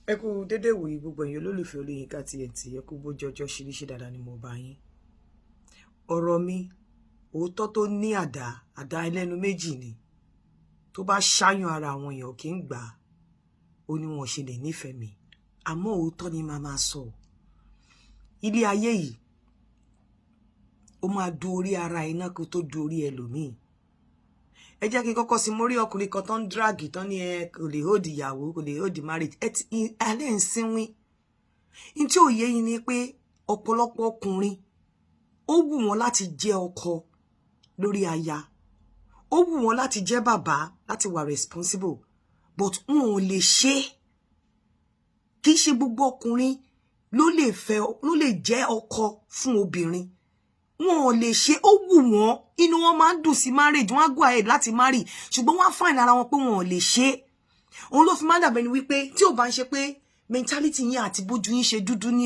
Ẹ kú dédé wòyí gbogbo ẹ̀yin olólùfẹ́ Olóyinka TNT, ẹ kú bójú ọjọ́ ṣíríṣí dáadáa ni mo bá yín. Ọ̀rọ̀ mi òótọ́ tó ní àdá ẹlẹ́nu méjì ni. Tó bá ṣáyàn ara àwọn èèyàn kì í gbà ó ní wọn ṣe lè nífẹ̀ẹ́ mi. Àmọ́ òótọ́ ni màá máa sọ. Ilé ayé yìí ó máa du orí ara iná kó tó du orí ẹlòmíì. Ẹ jẹ́ kí n kọ́kọ́ sí mórí ọkùnrin kan tó ń drag tán ní ẹ kò lè hold ìyàwó kò lè hold marriage alẹ́ ń sínwín. In tí ò yé yín ni pé ọ̀pọ̀lọpọ̀ ọkùnrin ó wù wọ́n láti jẹ́ ọkọ lórí aya, ó wù wọ́n láti jẹ́ bàbá láti wà responsible, but wọn ò lè ṣe. Kì í ṣe gbogbo ọkùnrin ló lè jẹ́ ọkọ fún obìnrin. Wọn ò lè ṣe, ó wù wọ́n, inú wọn máa ń dùn sí marriage, wọ́n á go ahead láti marry, ṣùgbọ́n wọ́n á find ara wọn pé wọn ò lè ṣe. Òun ló fi máa dàbẹ̀ ni wípé tí ò bá ń ṣe pé mentality yín àti bójú yín ṣe dúdú ní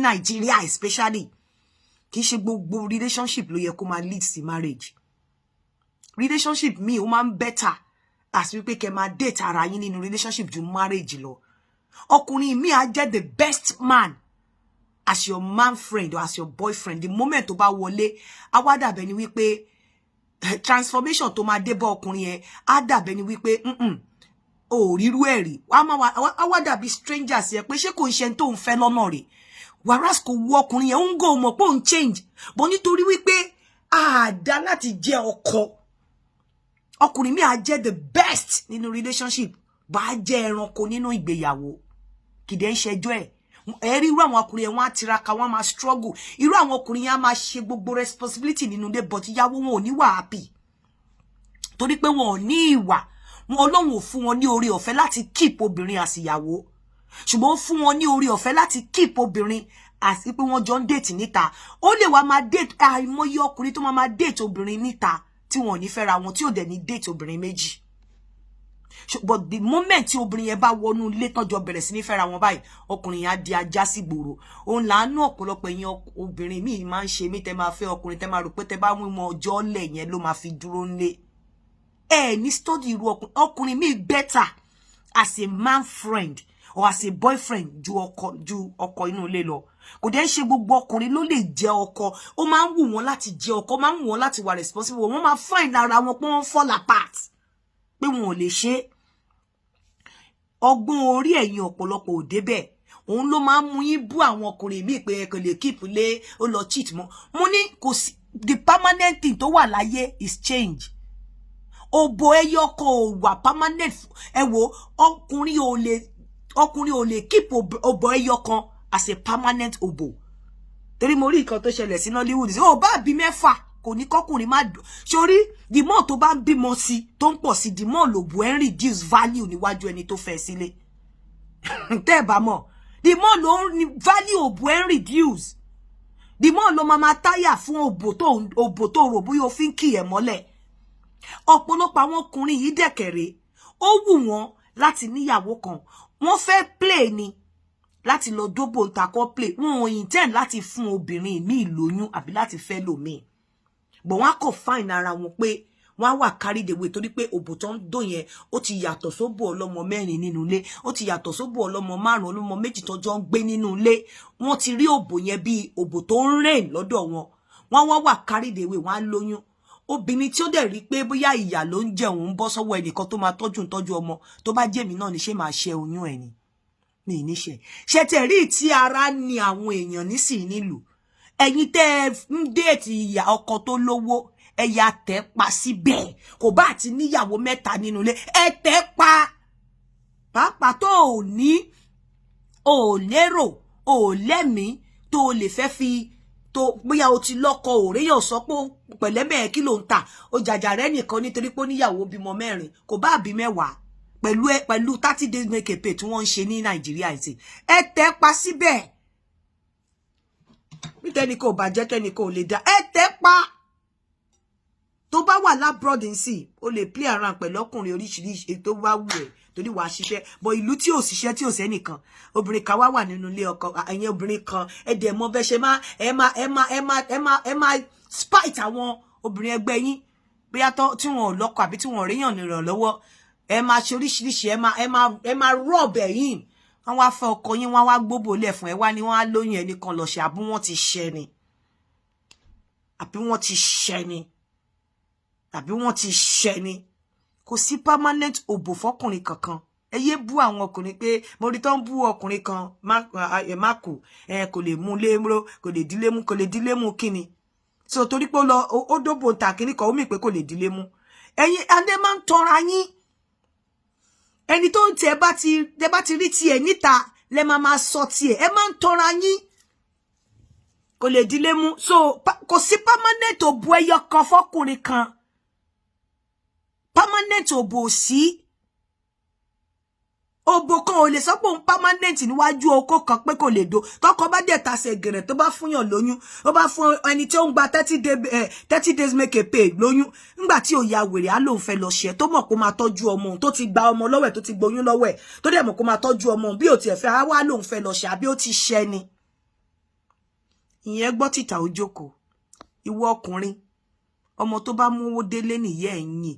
Nigeria especially, kì í ṣe gbogbo relationship ló yẹ kó máa lead sí marriage. Relationship mi ó máa ń better as wípé kẹ́ máa date ara yín nínú relationship ju marriage lọ. Ọkùnrin mi á jẹ́ the best man as your man friend or as your boyfriend. The moment tó bá wọlé, á wá dàbẹ̀ ni wípé transformation tó máa dé bá ọkùnrin yẹn á dàbẹ̀ ni wípé o ríru ẹ̀ rí. Á wá dàbí strangers yẹn pé ṣé kò ń ṣe tó ń fẹ́ lọ́nà rẹ̀. Whereas kò wù ọkùnrin yẹn ń go mọ̀ pé ó ń change. But nítorí wípé àdá láti jẹ́ ọkọ. Ọkùnrin mi á jẹ́ the best nínú relationship, bá jẹ́ ẹranko nínú ìgbéyàwó. Kìdẹ̀ ń ṣẹjọ́ ẹ̀. Ẹ rí irú àwọn ọkùnrin yẹn wọ́n á tiraka, wọ́n á máa struggle. Irú àwọn ọkùnrin yẹn á máa ṣe gbogbo responsibility nínú ilé, but ìyàwó wọn ò ní wà happy. Torí pé wọn ò ní ìwà. Ọlọ́run ò fún wọn ní oore ọ̀fẹ́ láti keep obìnrin àsìyàwó. Ṣùgbọ́n ó fún wọn ní oore ọ̀fẹ́ láti keep obìnrin àti pé wọ́n jọ ń date níta. Ó lè wá máa date àìmọye ọkùnrin tó máa date obìnrin níta tí wọn ò ní fẹ́ra wọn, tí ò dẹ̀ ní date obìnrin méjì. But the moment tí obìnrin yẹn bá wọnú ilé tọ́jọ́ bẹ̀rẹ̀ sí ní fẹ́ra wọn báyìí, ọkùnrin yẹn á di ajá sí gbòòrò. Òun láàánú ọ̀pọ̀lọpọ̀ èèyàn obìnrin míì máa ń ṣe mí, tẹ́ máa fẹ́ ọkùnrin tẹ́ máa rò pé tẹ́ bá mú wọn ọjọ́ lẹ̀ yẹn ló máa fi dúró ńlé. Ní study irú ọkùnrin míì better as a man friend or as a boyfriend ju ọkọ inú ilé lọ. Kò dẹ̀ ṣe gbogbo ọkùnrin ló lè jẹ́ ọkọ. Ó máa ń wù wọ́n láti jẹ́ ọkọ, máa ń wù wọ́n láti wà responsible. Wọ́n máa find ara wọn pé wọ́n fall apart, pé wọn ò lè ṣe. Ọgbọ́n orí ẹ̀yin ọ̀pọ̀lọpọ̀ ò débẹ̀. Òun ló máa ń mú yín bú àwọn ọkùnrin míì pé kò lè keep lé, ó lọ cheat mọ́. Mo ní kò sí, the permanent thing tó wà láyé is change. Òbò ẹyọ kan ò wà permanent. Ẹ wo, ọkùnrin ò lè keep òbò ẹyọ kan as a permanent òbò. Torí mo rí nǹkan tó ṣẹlẹ̀ sí Nollywood. Ó bá bí mẹ́fà kò ní kọkùnrin má dùn. Sórí the more tó bá ń bímọ sí tó ń pọ̀ sí, the more lòbò ẹ̀ ń reduce value níwájú ẹni tó fẹ́ sílé. Tẹ́ bá mọ̀, the more ló ń value òbò ẹ̀ ń reduce, the more ló máa táyà fún òbò tó rò bóyá ó fi ń kì ẹ̀ mọ́lẹ̀. Ọ̀pọ̀lọpọ̀ àwọn ọkùnrin yìí dẹ̀kẹ̀rẹ̀, ó wù wọ́n láti níyàwó kan, wọ́n fẹ́ play ni láti lọ dóbò ń takọ́ play. Wọn ò intend láti fún obìnrin míì lóyún àbí láti fẹ́ lòmíì. But wọ́n á kàn find ara wọn pé wọ́n á wà carried away torí pé òbò tó ń dò yẹn ó ti yàtọ̀ sóbò ọlọ́mọ 4 nínú ilé, ó ti yàtọ̀ sóbò ọlọ́mọ 5, ọlọ́mọ 2 tó jọ ń gbé nínú ilé. Wọ́n ti rí òbò yẹn bí òbò tó ń reign lọ́dọ̀ wọn. Wọ́n wà carried away, wọ́n á lóyún. Obìnrin tí ó dẹ̀ rí pé bóyá ìyà ló ń jẹ òun bọ́ sọ́wọ́ ẹnìkan tó máa tọ́jú ọmọ, tó bá jẹ́ mi náà ni ṣé máa ṣe oyún ẹ̀ ni. Mi ní ṣe. Ṣé tẹ̀ rí tí ara ni àwọn èèyàn nísìnyí nílùú. Ẹ̀yin tẹ́ ń déètì ìyá ọkọ tó lówó, ẹ̀yà tẹ́ pa síbẹ̀. Kò bá ti níyàwó 3 nínú ilé, ẹ tẹ́ pa. Pàápàá tó ò ní, ò lérò, ò lẹ́mìí tó lè fẹ́ fi tó bóyá o ti lọ́kọ òréyàn sọ pé pẹ̀lẹ́bẹ̀ kí ló ń tà. Ó jàjà rẹ̀ nìkan nítorí pé ó níyàwó bímọ 4, kò bá bí 10 pẹ̀lú 30 days make a pay tí wọ́n ń ṣe ní Nàìjíríà yìí. Ẹ tẹ́ pa síbẹ̀. Tẹ́ni kò bá jẹ́ tẹ́ni kò lè dá. Ẹ tẹ́ pa. Tó bá wà labroad nsì, o lè play around pẹ̀lú ọkùnrin oríṣiríṣi tó bá wù ẹ́ torí wàá ṣiṣẹ́. But ìlú tí ò ṣiṣẹ́ tí ò sẹ́nìkan, obìnrin kan wà nínú ilé ọkọ, ẹ̀yin obìnrin kan ẹ dẹ̀ mọ̀ bẹ́ ṣe ẹ máa spite àwọn obìnrin ẹgbẹ́ yín bóyá tí wọn ò lọ́kọ àbí tí wọn ò réyàn nìrànlọ́wọ́. Ẹ máa ṣe oríṣiríṣi, ẹ máa rub ẹ̀yìn. wọ́n wá fẹ́ ọkọ yín wọ́n wá gbóbò lẹ̀ fún ẹ wá ní wọ́n á lóyún ẹnìkan lọ ṣe àbí wọ́n ti ṣẹ ni àbí wọ́n ti ṣẹ ni àbí wọ́n ti ṣẹ ni kò sí permanent òbò fọkùnrin kankan ẹ yé bú àwọn ọkùnrin pé mo rí tán bú ọkùnrin kan mákù kò lè mú lémúró kò lè dílé mú kíni so torí pé ó dóbò ta kíní kan ó mì pé kò lè dílé mú ẹ̀yin adé máa ń tọra yín ẹni tó ń tẹ bá ti rí tiẹ̀ níta lẹ máa sọ tiẹ̀ ẹ máa ń tọra yín kò lè dílé mú so kò sí permanent òbò ẹyọ kan fọkùnrin kan permanent òbò sí òbò kan ò lè sọ pé òun permanent níwájú ọkọ kan pé kò lè do tọkọ bá dẹ̀ tasẹ̀ gẹ̀rẹ̀ tó bá fúnyàn lóyún ó bá fún ẹni tí ó ń gba 30 days make a pay lóyún nígbà tí ó ya wèrè á lóun fẹ́ lọ ṣe tó mọ̀ kó máa tọ́jú ọmọ òun tó ti gba ọmọ lọ́wọ́ ẹ̀ tó ti gboyún lọ́wọ́ ẹ̀ tó dẹ̀ mọ̀ kó máa tọ́jú ọmọ òun bí ó tiẹ̀ fẹ́ á wá lóun fẹ́ lọ ṣe àbí ó ti ṣẹ́ ni ìyẹn gbọ́ títà ó jókòó ìwọ ọkùnrin ọmọ tó bá mú owó délé nìyẹn ẹ̀yìn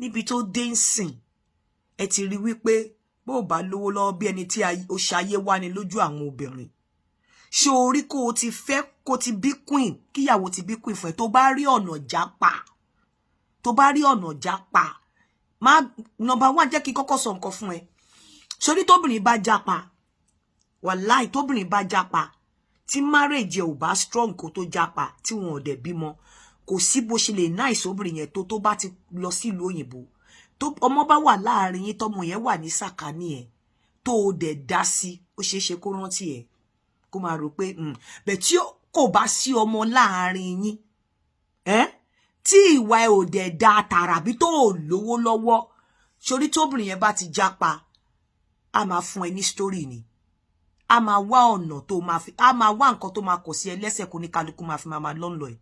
níbi tó dé ń sìn ẹ ti rí wípé bó bá lówó lọ́wọ́ bí ẹni tí ó ṣayé wá ní lójú àwọn obìnrin ṣé orí kó o ti fẹ́ kó ti bí queen kíyàwó ti bí queen fún ẹ tó bá rí ọ̀nà jápa má number 1 jẹ́ kí kọ́kọ́ sọ nǹkan fún ẹ sórí tóbìnrin bá jápa wàláì tóbìnrin bá jápa tí marriage ò bá strong kó tó jápa tí wọn ò dẹ̀ bímọ kò sí bó ṣe lè nice obìnrin yẹn tó bá ti lọ sílùú òyìnbó tó ọmọ bá wà láàrin yín tọmọ yẹn wà ní sàkání ẹ tó o dẹ̀ dá sí ó ṣeé ṣe kó rántí ẹ kó máa rò pé bẹ́ẹ̀ tí kò bá sí ọmọ láàrin yín tí ìwà ẹ ò dẹ̀ dá tààrà bí tó ò lówó lọ́wọ́ sórí tóbìnrin yẹn bá ti jápa a máa fún ẹ ní story ni a máa wá ọ̀nà tó máa fi a máa wá nǹkan tó máa kọ̀ sí ẹ lẹ́sẹ̀ kó ní kálukú máa fi máa lọ́nlọ́ ẹ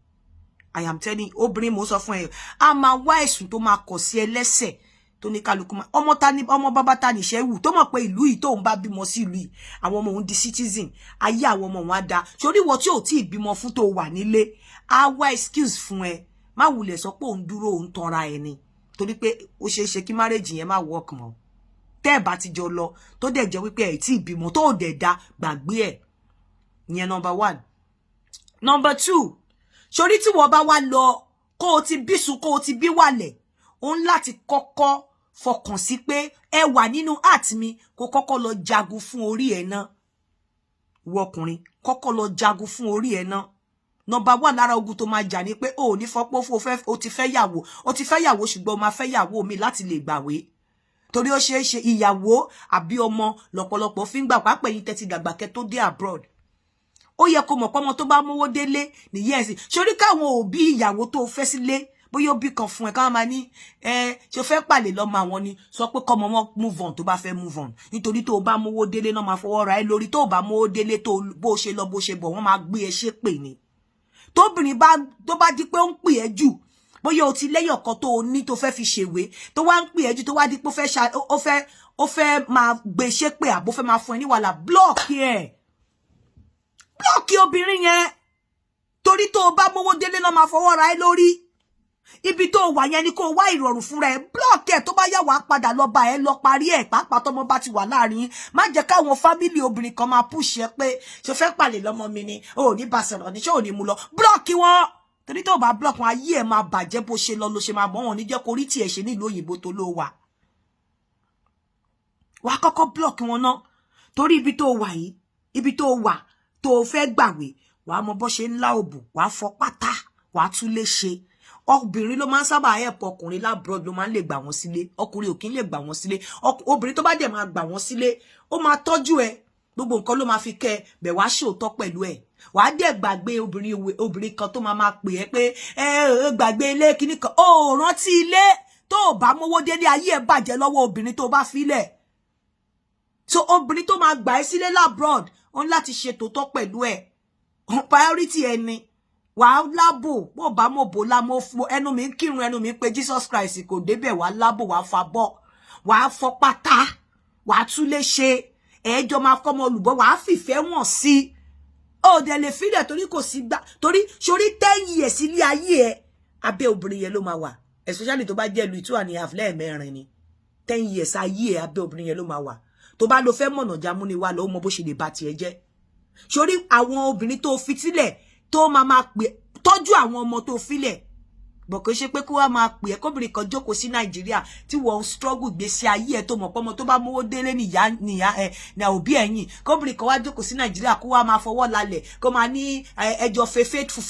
I am telling obìnrin mo sọ fún ẹ a máa wá ẹ̀sùn tó máa kọ̀ sí ẹ lẹ́sẹ̀ tó ní kálukú máa ọmọ bàbá ta ní ṣẹ́wù tó mọ̀ pé ìlú yìí tó ń bá bímọ sí ìlú yìí àwọn ọmọ òun di citizen ayé àwọn ọmọ wọn á da sórí ìwọ tí ò tí ì bímọ fún tó wà nílé á wá excuse fún ẹ má wulẹ̀ sọ pé òun dúró òun tanra ẹ ni torí pé ó ṣeé ṣe kí marriage yẹn má work mọ́ tẹ́ ẹ̀ bá ti jọ lọ tó dẹ̀ jẹ́ wípé ẹ̀ tí ì bímọ tó dẹ̀ da gbàgbé ẹ̀ ìyẹn number 1 number 2 sórí tí wọ́n bá wá lọ kó o ti bísùn kó o ti bí wàlẹ̀ òun láti kọ́kọ́ fọkàn sí pé ẹ wà nínú art mi kó kọ́kọ́ lọ jagun fún orí ẹ̀ náà ìwọ ọkùnrin kọ́kọ́ lọ jagun fún orí ẹ̀ náà number 1 lára ogun tó máa jà ní pé o ò ní fọpọ́ fún o ti fẹ́ yàwó ṣùgbọ́n o máa fẹ́ yàwó mi láti lè gbàwé torí ó ṣeé ṣe ìyàwó àbí ọmọ lọ́pọ̀lọpọ̀ fi ń gbà pápẹ́ yín tẹ́tí dàgbà kẹ́ tó dé abroad ó yẹ kó mọ̀ pé ọmọ tó bá mówó délé nìyẹn sì sórí káwọn òbí ìyàwó tó fẹ́ sílé bóyá ó bí kan fún ẹ káwọn máa ní ṣe fẹ́ pàlè lọ́mọ àwọn ni sọ pé kọ́mọ wọn move on tó bá fẹ́ move on nítorí tó bá mówó délé náà máa fọwọ́ ra ẹ lórí tó bá mówó délé tó bó ṣe lọ bó ṣe bọ̀ wọ́n máa gbé ẹ ṣépè ni tóbìnrin tó bá di pé ó ń pè ẹ́ jù bóyá o ti lẹ́yọ̀ kan tó o ní tó fẹ́ fi ṣèwé tó wá ń pè ẹ́ jù tó wá di pé ó fẹ́ máa gbé ṣépè àbó fẹ́ máa fún ẹ ní wàhálà blọ́ọ̀kì obìnrin yẹn torí tó o bá mówó délé náà máa fọwọ́ ra ẹ lórí ibi tó wà yẹn ni kó wá ìrọ̀rùn fúnra ẹ blọ́ọ̀kì ẹ tó bá yà wá padà lọ bá ẹ lọ parí ẹ pàápàá tọmọ bá ti wà láàrin má jẹ́ káwọn fámìlì obìnrin kan máa pùṣẹ pé ṣe fẹ́ pàlè lọ́mọ mi ni o ò ní bá sọ̀rọ̀ ní ṣé ò ní mú lọ blọ́ọ̀kì wọn torí tó bá blọ́ọ̀kì wọn ayé ẹ máa bàjẹ́ bó ṣe lọ ló ṣe máa bọ́ wọn ní jẹ́ kó rí tiẹ̀ ṣe nílùú òyìnbó tó ló wà wà á kọ́kọ́ blọ́ọ̀kì wọn náà torí ibi tó wà yìí ibi tó wà tó fẹ́ gbàwé wà á mọ bó ṣe ńlá òbò wà á fọ pátá wà á tún lè ṣe obìnrin ló máa ń sábà help ọkùnrin labroad ló máa ń lè gbà wọ́n sílé ọkùnrin ò kí ń lè gbà wọ́n sílé obìnrin tó bá dẹ̀ máa gbà wọ́n sílé ó máa tọ́jú ẹ gbogbo nǹkan ló máa fi kẹ́ bẹ̀ wá ṣòótọ́ pẹ̀lú ẹ̀ wà á dẹ̀ gbàgbé obìnrin kan tó máa pè ẹ́ pé gbàgbé ilé kíní kan ó rántí ilé tó bá mówó délé ayé ẹ̀ bàjẹ́ lọ́wọ́ obìnrin tó bá filẹ̀ so obìnrin tó máa gbà ẹ́ sílé labroad ó ní láti ṣe tòótọ́ pẹ̀lú ẹ̀ priority ẹni wàá lábò bó bá mọ̀ bó lámọ́ fún ẹnu mi ń kírun ẹnu mi ń pe Jesus Christ kò débẹ̀ wàá lábò wàá fa bọ́ wàá fọ pátá wàá tún lè ṣe ẹ̀ẹ́jọ́ máa kọ́ ọmọ olùbọ́ wàá fìfẹ́ wọ̀n sí ó dẹ̀ lè fílẹ̀ torí kò sí gbà torí sórí 10 years ilé ayé ẹ abẹ́ obìnrin yẹn ló máa wà especially tó bá jẹ́ lu 2.5 lẹ́ẹ̀mẹ́rin ni 10 years ayé ẹ abẹ́ obìnrin yẹn ló máa wà tó bá lo fẹ́ mọ̀nà jámúni wá lọ mọ bó ṣe lè bá tiẹ̀ jẹ́ sórí àwọn obìnrin tó fi sílẹ̀ tó máa pè tọ́jú àwọn ọmọ tó filẹ̀ bọ̀ kò ṣe pé kó wá máa pè ẹ́ kóbìnrin kan jókòó sí Nàìjíríà tí wọ́n struggle gbèsè ayé ẹ̀ tó mọ̀ pọ́mọ tó bá mówó délé níyà ní òbí ẹ̀yìn kóbìnrin kan wá jókòó sí Nàìjíríà kó wá máa fọwọ́ lálẹ̀ kó máa ní ẹjọ́ faithful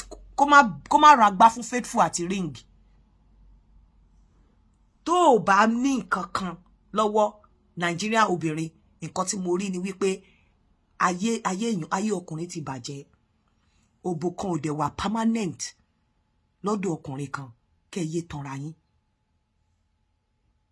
kó má ra gbá fún faithful àti ring tó o bá ní nǹkan kan lọ́wọ́ Nàìjíríà obìnrin nǹkan tí mo rí ni wípé ayé ọkùnrin ti bàjẹ́ òbò kan ò dẹ̀ wà permanent lọ́dọ̀ ọkùnrin kan kẹ́ yé tanra yín